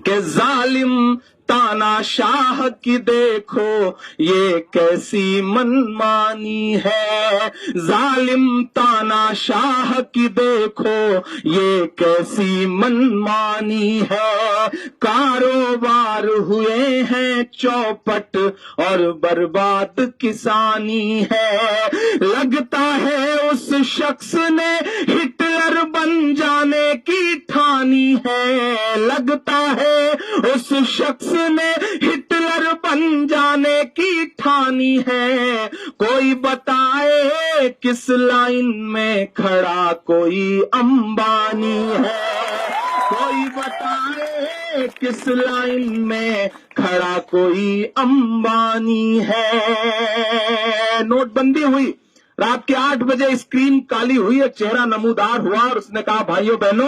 کہ ظالم تانا شاہ کی دیکھو یہ کیسی منمانی ہے، ظالم تانا شاہ کی دیکھو یہ کیسی منمانی ہے، کاروبار ہوئے ہیں چوپٹ اور برباد کسانی ہے، لگتا ہے اس شخص نے ہٹلر بن جانے کی ٹھانی ہے، لگتا ہے اس شخص نے ہٹلر بن جانے کی ٹھانی ہے، کوئی بتائے کس لائن میں کھڑا کوئی امبانی ہے، کوئی بتائے کس لائن میں کھڑا کوئی امبانی ہے۔ نوٹ بندی ہوئی، رات کے 8 بجے اسکرین کالی ہوئی، ایک چہرہ نمودار ہوا اور اس نے کہا بھائیوں بہنوں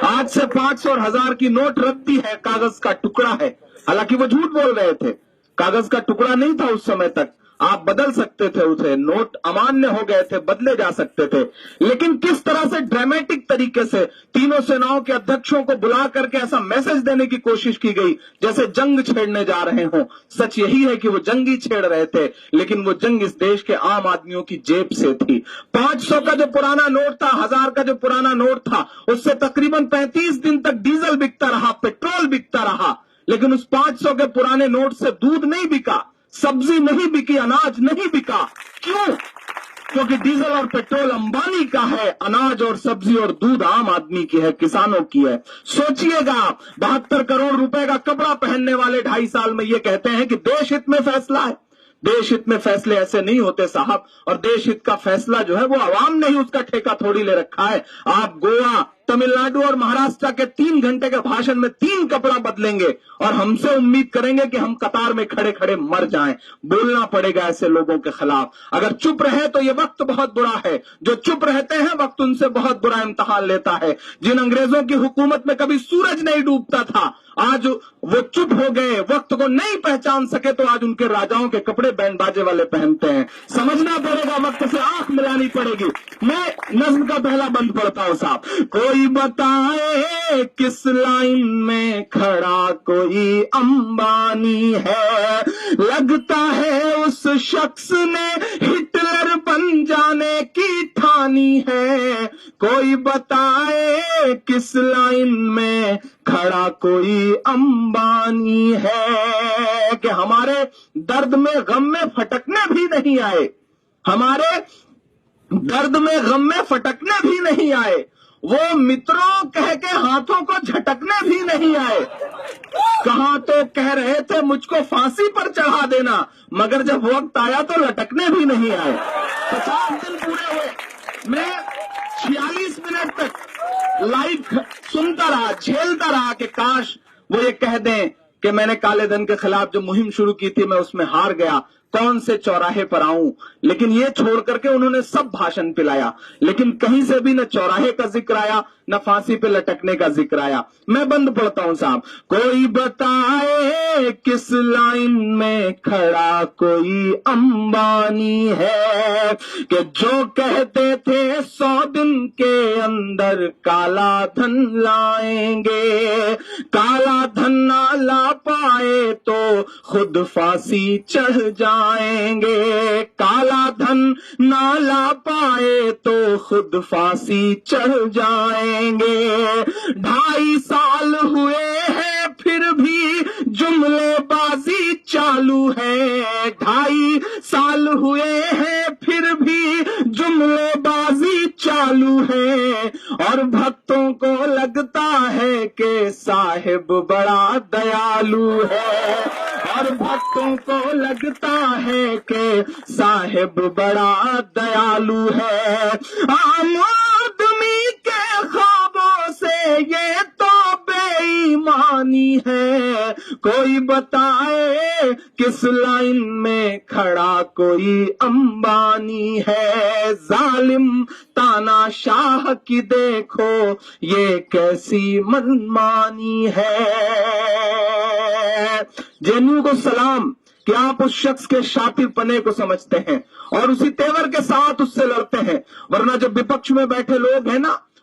آج سے 500 اور 1000 کی نوٹ رکھتی ہے، کاغذ کا ٹکڑا ہے۔ حالانکہ وہ جھوٹ بول رہے تھے، کاغذ کا ٹکڑا نہیں تھا اس سمے تک، آپ بدل سکتے تھے اسے، نوٹ امانیہ ہو گئے تھے، بدلے جا سکتے تھے، لیکن کس طرح سے ڈرامیٹک طریقے سے تینوں سیناؤں کے ادھیکشوں کو بلا کر کے ایسا میسج دینے کی کوشش کی گئی جیسے جنگ چھیڑنے جا رہے ہوں۔ سچ یہی ہے کہ وہ جنگ ہی چھیڑ رہے تھے، لیکن وہ جنگ اس دیش کے عام آدمیوں کی جیب سے تھی۔ 500 کا جو پرانا نوٹ تھا، 1000 کا جو پرانا نوٹ تھا، اس سے تقریباً 35 دن تک ڈیزل بکتا رہا، پیٹرول بکتا رہا، لیکن اس 500 کے پرانے نوٹ سے دودھ نہیں بکا، سبزی نہیں بکی، اناج نہیں بکا۔ کیوں؟ کیونکہ ڈیزل اور پیٹرول امبانی کا ہے، اناج اور سبزی اور دودھ عام آدمی کی ہے، کسانوں کی ہے۔ سوچئے گا 72 کروڑ روپے کا کپڑا پہننے والے 2.5 سال میں یہ کہتے ہیں کہ دیش ہت میں فیصلہ ہے۔ دیش ہت میں فیصلے ایسے نہیں ہوتے صاحب، اور دیش ہت کا فیصلہ جو ہے وہ عوام نے ہی اس کا ٹھیکہ تھوڑی لے رکھا ہے۔ آپ گوا، تمل ناڈو اور مہاراشٹر کے 3 گھنٹے کے بھاشن میں 3 کپڑا بدلیں گے اور ہم سے امید کریں گے کہ ہم قطار میں کھڑے کھڑے مر جائیں۔ بولنا پڑے گا ایسے لوگوں کے خلاف۔ اگر چپ رہے تو یہ وقت بہت برا ہے، جو چپ رہتے ہیں وقت ان سے بہت برا امتحان لیتا ہے۔ جن انگریزوں کی حکومت میں کبھی سورج نہیں ڈوبتا تھا، آج وہ چپ ہو گئے، وقت کو نہیں پہچان سکے تو آج ان کے راجاؤں کے کپڑے بینڈ باجے والے پہنتے ہیں۔ سمجھنا پڑے گا، وقت سے آنکھ ملانی پڑے گی۔ میں نظم کا پہلا بند پڑھتا ہوں صاحب۔ کوئی بتائے کس لائن میں کھڑا کوئی امبانی ہے، لگتا ہے اس شخص نے ہٹلر بن جانے کی ٹھانی ہے، کوئی بتائے کس لائن میں کھڑا کوئی امبانی ہے، کہ ہمارے درد میں غم میں پھٹکنے بھی نہیں آئے، ہمارے درد میں غم میں پھٹکنے بھی نہیں آئے، وہ متروں کہہ کے ہاتھوں کو جھٹکنے بھی نہیں آئے، کہاں تو کہہ رہے تھے مجھ کو پھانسی پر چڑھا دینا، مگر جب وقت آیا تو لٹکنے بھی نہیں آئے۔ 50 دن پورے ہوئے، میں 46 منٹ تک لائیو سنتا رہا، جھیلتا رہا کہ کاش وہ یہ کہہ دیں کہ میں نے کالے دھن کے خلاف جو مہم شروع کی تھی میں اس میں ہار گیا، کون سے چوراہے پر آؤں، لیکن یہ چھوڑ کر کے انہوں نے سب بھاشن پلایا، لیکن کہیں سے بھی نہ چوراہے کا ذکر آیا نہ پھانسی پہ لٹکنے کا ذکر آیا۔ میں بند پڑھتا ہوں صاحب۔ کوئی بتائے کس لائن میں کھڑا کوئی امبانی ہے، کہ جو کہتے تھے 100 دن کے اندر کالا دھن لائیں گے، کالا دھن نہ لا پائے تو خود پھانسی چڑھ جائیں گے، کالا دھن نہ لا پائے تو خود پھانسی چڑھ جائیں گے، 2.5 سال ہوئے ہیں پھر بھی جملے بازی چالو ہے، 2.5 سال ہوئے ہیں پھر بھی جملے بازی چالو ہے، اور بھکتوں کو لگتا ہے کہ صاحب بڑا دیالو ہے، اور بھکتوں کو لگتا ہے کہ صاحب بڑا دیالو ہے، عام آدمی کے خوابوں سے یہ تو بے ایمانی ہے، کوئی بتائے کس لائن میں کھڑا کوئی امبانی ہے، ظالم تانا شاہ کی دیکھو یہ کیسی منمانی ہے۔ جینیو کو سلام کہ آپ اس شخص کے شاطر پنے کو سمجھتے ہیں اور اسی تیور کے ساتھ اس سے لڑتے ہیں، ورنہ جب وپکش میں بیٹھے لوگ ہیں نا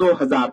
2000।